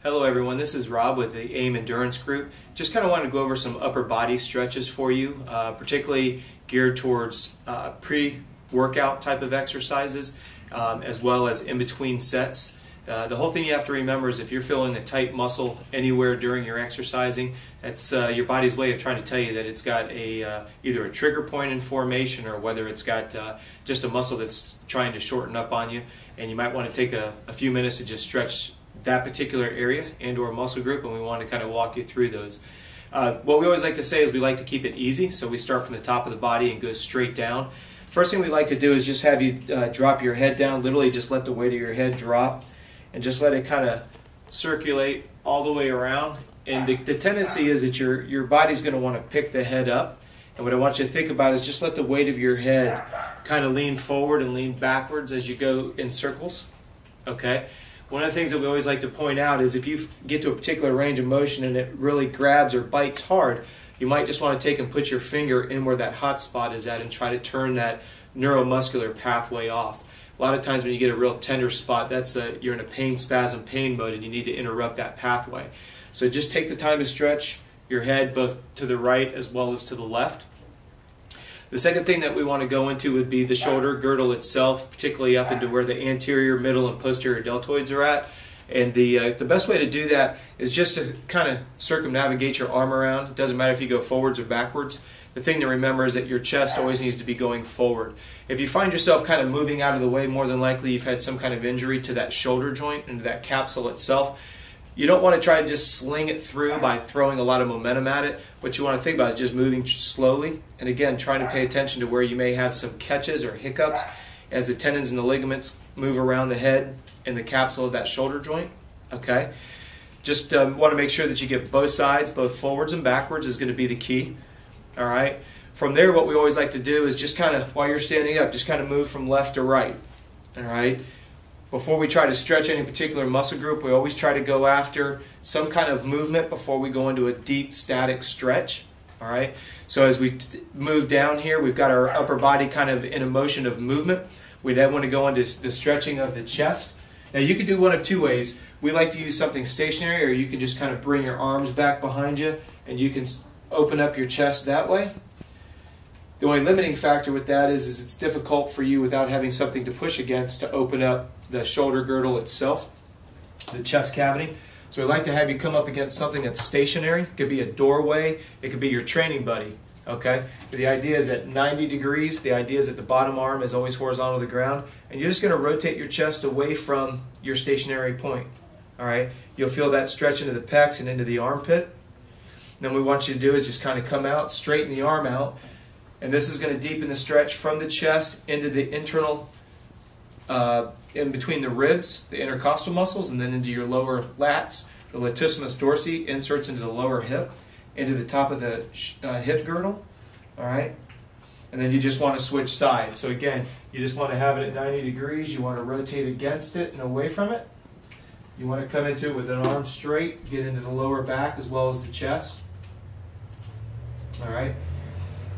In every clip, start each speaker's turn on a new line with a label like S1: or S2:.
S1: Hello everyone, this is Rob with the AIM Endurance Group. Just kind of wanted to go over some upper body stretches for you, particularly geared towards pre-workout type of exercises, as well as in between sets. The whole thing you have to remember is if you're feeling a tight muscle anywhere during your exercising, that's your body's way of trying to tell you that it's got either a trigger point in formation or whether it's got just a muscle that's trying to shorten up on you, and you might want to take a few minutes to just stretch that particular area and or muscle group, and we want to kind of walk you through those. What we always like to say is we like to keep it easy, so we start from the top of the body and go straight down. First thing we like to do is just have you drop your head down, literally just let the weight of your head drop and just let it kind of circulate all the way around. And the tendency is that your body's going to want to pick the head up, and what I want you to think about is just let the weight of your head kind of lean forward and lean backwards as you go in circles. Okay? One of the things that we always like to point out is if you get to a particular range of motion and it really grabs or bites hard, you might just want to take and put your finger in where that hot spot is at and try to turn that neuromuscular pathway off. A lot of times when you get a real tender spot, that's you're in a pain spasm pain mode and you need to interrupt that pathway. So just take the time to stretch your head both to the right as well as to the left. The second thing that we want to go into would be the shoulder girdle itself, particularly up into where the anterior, middle, and posterior deltoids are at. And the best way to do that is just to kind of circumnavigate your arm around. It doesn't matter if you go forwards or backwards. The thing to remember is that your chest always needs to be going forward. If you find yourself kind of moving out of the way, more than likely you've had some kind of injury to that shoulder joint and to that capsule itself. You don't want to try to just sling it through by throwing a lot of momentum at it. What you want to think about is just moving slowly, and again, trying to pay attention to where you may have some catches or hiccups as the tendons and the ligaments move around the head and the capsule of that shoulder joint. Okay, just want to make sure that you get both sides, both forwards and backwards is going to be the key. All right. From there, what we always like to do is just kind of, while you're standing up, just kind of move from left to right. All right. Before we try to stretch any particular muscle group, we always try to go after some kind of movement before we go into a deep static stretch. All right. So as we move down here, we've got our upper body kind of in a motion of movement. We then want to go into the stretching of the chest. Now you can do one of two ways. We like to use something stationary, or you can just kind of bring your arms back behind you and you can open up your chest that way. The only limiting factor with that is it's difficult for you without having something to push against to open up the shoulder girdle itself, the chest cavity. So we like to have you come up against something that's stationary. It could be a doorway, it could be your training buddy. Okay? But the idea is at 90 degrees, the idea is that the bottom arm is always horizontal to the ground, and you're just going to rotate your chest away from your stationary point. All right? You'll feel that stretch into the pecs and into the armpit. And then what we want you to do is just kind of come out, straighten the arm out, and this is going to deepen the stretch from the chest into the internal, in between the ribs, the intercostal muscles, and then into your lower lats. The latissimus dorsi inserts into the lower hip, into the top of the hip girdle. All right? And then you just want to switch sides. So again, you just want to have it at 90 degrees. You want to rotate against it and away from it. You want to come into it with an arm straight, get into the lower back as well as the chest. All right?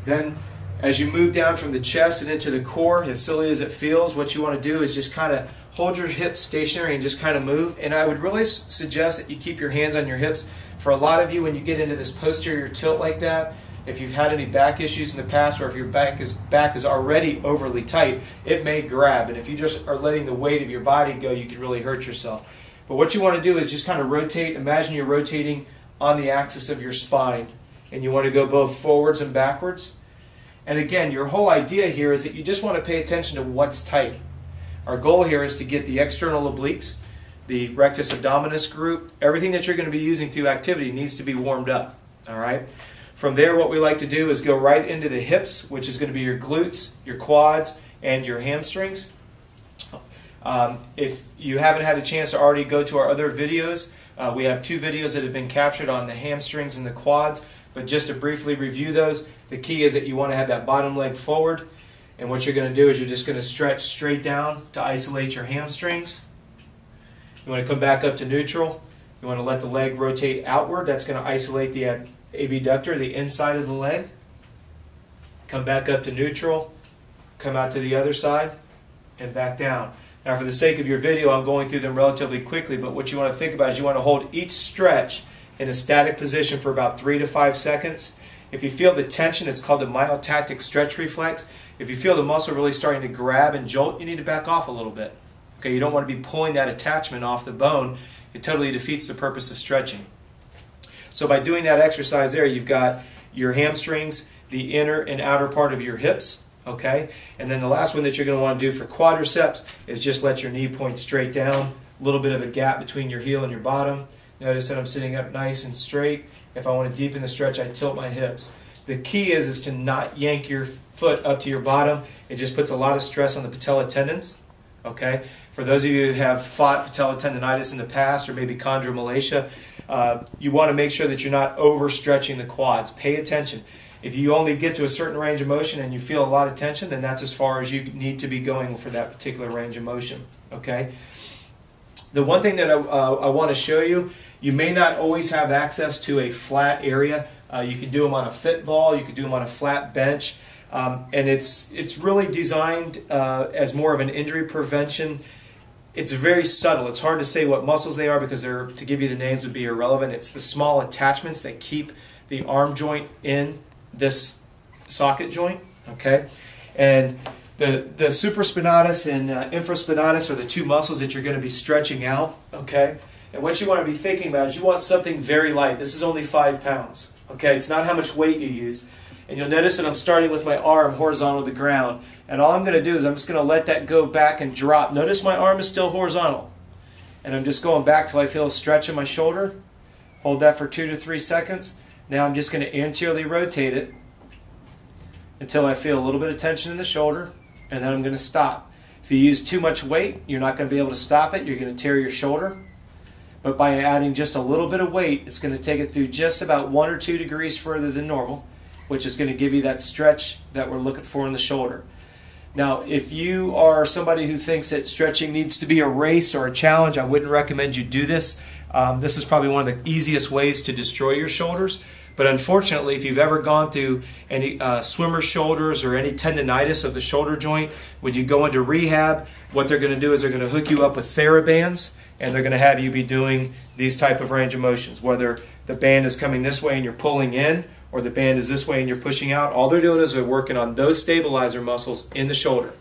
S1: Then, as you move down from the chest and into the core, as silly as it feels, what you want to do is just kind of hold your hips stationary and just kind of move. And I would really suggest that you keep your hands on your hips. For a lot of you, when you get into this posterior tilt like that, if you've had any back issues in the past, or if your back is already overly tight, it may grab. And if you just are letting the weight of your body go, you could really hurt yourself. But what you want to do is just kind of rotate. Imagine you're rotating on the axis of your spine, and you want to go both forwards and backwards. And again, your whole idea here is that you just want to pay attention to what's tight. Our goal here is to get the external obliques, the rectus abdominis group, everything that you're going to be using through activity needs to be warmed up. All right. From there, what we like to do is go right into the hips, which is going to be your glutes, your quads, and your hamstrings. If you haven't had a chance to already go to our other videos, we have 2 videos that have been captured on the hamstrings and the quads. But just to briefly review those, the key is that you want to have that bottom leg forward. And what you're going to do is you're just going to stretch straight down to isolate your hamstrings. You want to come back up to neutral. You want to let the leg rotate outward. That's going to isolate the abductor, the inside of the leg. Come back up to neutral. Come out to the other side and back down. Now for the sake of your video, I'm going through them relatively quickly, but what you want to think about is you want to hold each stretch in a static position for about 3 to 5 seconds. If you feel the tension, it's called the myotactic stretch reflex. If you feel the muscle really starting to grab and jolt, you need to back off a little bit. Okay, you don't want to be pulling that attachment off the bone. It totally defeats the purpose of stretching. So by doing that exercise there, you've got your hamstrings, the inner and outer part of your hips, okay? And then the last one that you're going to want to do for quadriceps is just let your knee point straight down, a little bit of a gap between your heel and your bottom. Notice that I'm sitting up nice and straight. If I want to deepen the stretch, I tilt my hips. The key is to not yank your foot up to your bottom. It just puts a lot of stress on the patella tendons. Okay? For those of you who have fought patella tendonitis in the past or maybe chondromalacia, you want to make sure that you're not overstretching the quads. Pay attention. If you only get to a certain range of motion and you feel a lot of tension, then that's as far as you need to be going for that particular range of motion. Okay? The one thing that I want to show you, you may not always have access to a flat area. You can do them on a fit ball, you can do them on a flat bench, and it's really designed as more of an injury prevention. It's very subtle. It's hard to say what muscles they are because to give you the names would be irrelevant. It's the small attachments that keep the arm joint in this socket joint. Okay, and the supraspinatus and infraspinatus are the two muscles that you're going to be stretching out. Okay. And what you want to be thinking about is you want something very light. This is only 5 pounds. Okay, it's not how much weight you use. And you'll notice that I'm starting with my arm horizontal to the ground. And all I'm going to do is I'm just going to let that go back and drop. Notice my arm is still horizontal. And I'm just going back till I feel a stretch in my shoulder. Hold that for 2 to 3 seconds. Now I'm just going to anteriorly rotate it until I feel a little bit of tension in the shoulder. And then I'm going to stop. If you use too much weight, you're not going to be able to stop it. You're going to tear your shoulder. But by adding just a little bit of weight, it's going to take it through just about 1 or 2 degrees further than normal, which is going to give you that stretch that we're looking for in the shoulder. Now, if you are somebody who thinks that stretching needs to be a race or a challenge, I wouldn't recommend you do this. This is probably one of the easiest ways to destroy your shoulders. But unfortunately, if you've ever gone through any swimmer shoulders or any tendonitis of the shoulder joint, when you go into rehab, what they're going to do is they're going to hook you up with TheraBands, and they're going to have you be doing these type of range of motions. Whether the band is coming this way and you're pulling in, or the band is this way and you're pushing out, all they're doing is they're working on those stabilizer muscles in the shoulder.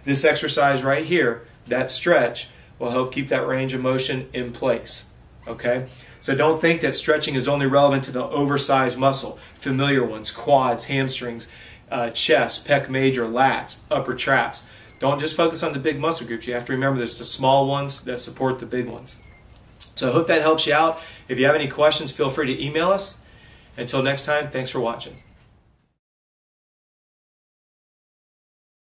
S1: This exercise right here, that stretch, will help keep that range of motion in place. Okay? So don't think that stretching is only relevant to the oversized muscle. Familiar ones, quads, hamstrings, chest, pec major, lats, upper traps. Don't just focus on the big muscle groups. You have to remember there's the small ones that support the big ones. So I hope that helps you out. If you have any questions, feel free to email us. Until next time, thanks for watching.